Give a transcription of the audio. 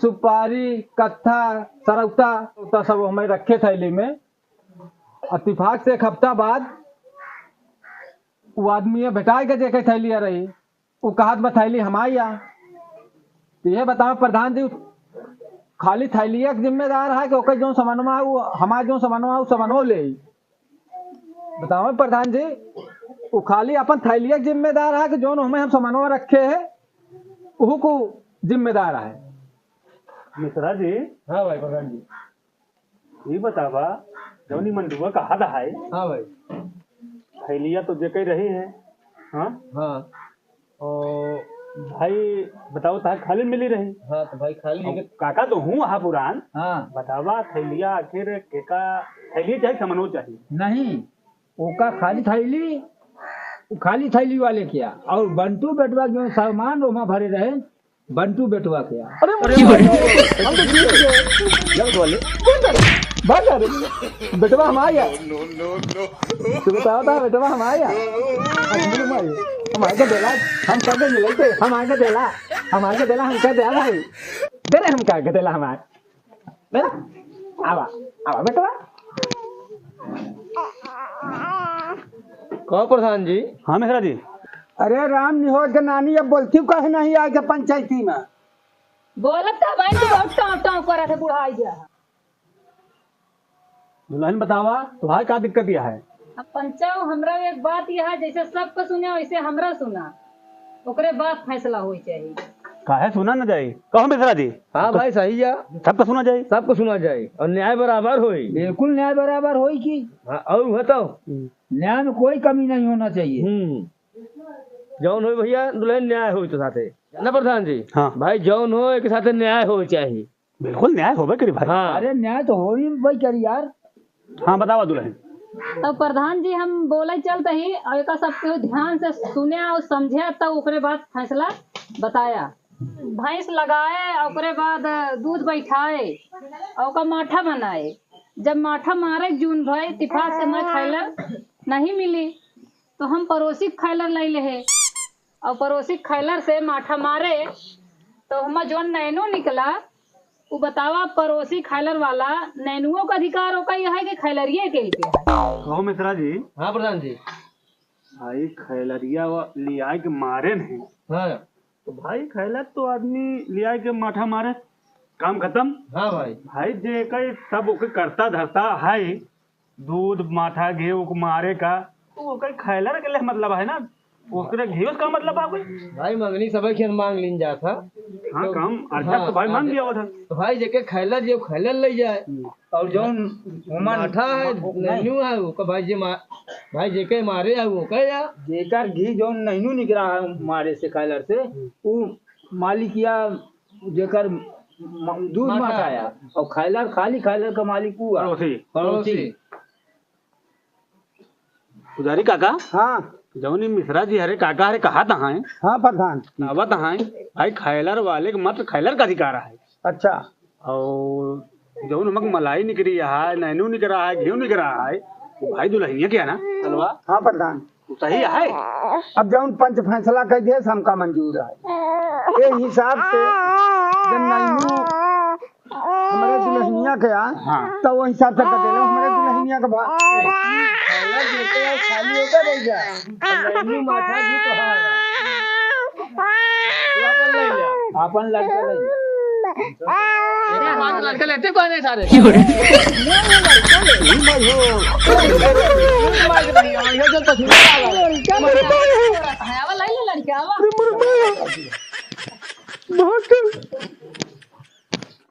सुपारी, कत्था, सरौता तो सब हमें रखे थैली में। इत्तेफाक से एक हफ्ता बाद वो आदमी भेटाई के देखे थैली रही, वो कहत बा थैली हमारी आ। तो ये बताओ प्रधान जी, खाली थैली एक जिम्मेदार है कि ओकर जो सामानवा है वो हमारे जो सामानवा है वो सामानो ले। बताओ प्रधान जी, वो खाली अपन थैली एक जिम्मेदार है कि जो हमें हम सामानवा रखे है वो को जिम्मेदार है। मिश्रा जी। हाँ भाई प्रधान जी। ये बतावा जौनी मंडुआ का हद है। हाँ भाई। थैलिया तो जेके रही है। हाँ हाँ। और भाई बताओ तार खाली मिली रही। हाँ तो भाई खाली काका तो हूँ हाँ पुरान। हाँ बतावा थैलिया आखिर केका थैली चाहिए सामानो चाहिए? नहीं, ओका खाली थैली वाले क्या, और बंटू बेटवा जो सामान रोमा भरे रहे बंटू बेटवा क्या। अरे बेटवा हम आया तो बताओ था बेटवा हम आया हम आके देला हम कब मिलते हम आके देला हम कह दिया भाई दे रहे हम क्या देला हमारे आवा आवा बेटवा। कहो प्रधान जी। हाँ मिश्रा जी। अरे राम निहोर के नानी अब बोलती कहे नहीं आके पंचायती में बोलत था भाई तो बहुत टाँव टाँव कर रहे बुढ़ाई जा। दुल्हन बतावा तुम्हारे क्या दिक्कत यह है? अब पंचायत हमरा एक बात यह है, जैसे सबको सुने वैसे हमरा सुना, ओकरे बाद फैसला होई चाहिए। काहे सुना न जाए? कहो मिश्रा जी। हाँ भाई सही है, सबको सुना जाए। सबको सुना जाए और न्याय बराबर होई। बिल्कुल न्याय बराबर होई की। हाँ, और बताओ न्याय में कोई कमी नहीं होना चाहिए। जौन हो भैया दुल्हन न्याय हो तो साथे ना प्रधान जी। हाँ भाई जौन हो एक साथे न्याय हो चाहिए। बिल्कुल न्याय होबे करी भाई। हाँ अरे न्याय तो हो ही भाई करी यार। हाँ बतावा दुल्हन। तो प्रधान जी हम बोले चलते ही और एक सबके ध्यान से सुने और समझे तब ओकरे बाद फैसला बताया। भैंस लगाए और ओकरे बाद दूध बैठाए और ओका माठा बनाए। जब माठा मारे जून भाई इत्तेफाक से मैं खैलर नहीं मिली तो हम पड़ोसी खैलर ले ले और पड़ोसी खैलर से माठा मारे तो हम जो नैनो निकला वो बतावा पड़ोसी खैलर वाला नैनुओं का अधिकार होगा यह है कि खैलरिये के लिए। कहो मिश्रा जी। हाँ प्रधान जी। भाई खैलरिया लिया के मारे नहीं। हाँ तो भाई खैलर तो आदमी लिया के माठा मारे काम खत्म। हाँ भाई। भाई जे कई सब ओके करता धरता है दूध माठा घी मारे का तो कई खैलर के लिए मतलब है ना, ओकरे घी का मतलब है कोई। भाई मंगनी सब खेत मांग लीन जा था। हाँ काम अच्छा तो भाई मांग दिया हुआ था। तो भाई जेके खैलर जो खैलर ले जाए और जो माठा है नैनू है वो भाई जे भाई जेके मारे है वो कह या जेकर घी जो नैनू निकला है मारे से खैलर से वो मालिक या जेकर दूध माठा आया और खैलर खाली खैलर का मालिक हुआ पड़ोसी। पुजारी काका। हाँ जौनी मिश्रा जी हरे काका हरे कहा था है। हाँ प्रधान। आवत है भाई खैलर वाले के मात्र खैलर का अधिकार है। अच्छा। और जो नमक मलाई निकली है नैनू निकल रहा है घी निकल रहा है वो भाई दुल्हनिया क्या ना चलवा। हाँ प्रधान सही है। अब जब पंच फैसला कर दिया हमका मंजूर है। ये हिसाब से जब नैनू हमारे दुल्हनिया के हाँ तो वो हिसाब से कर दे लो हमारे दुल्हनिया का भाग खाली होकर रह जाए माथा भी तो अपन लड़का लड़के लेते कौन है सारे लड़का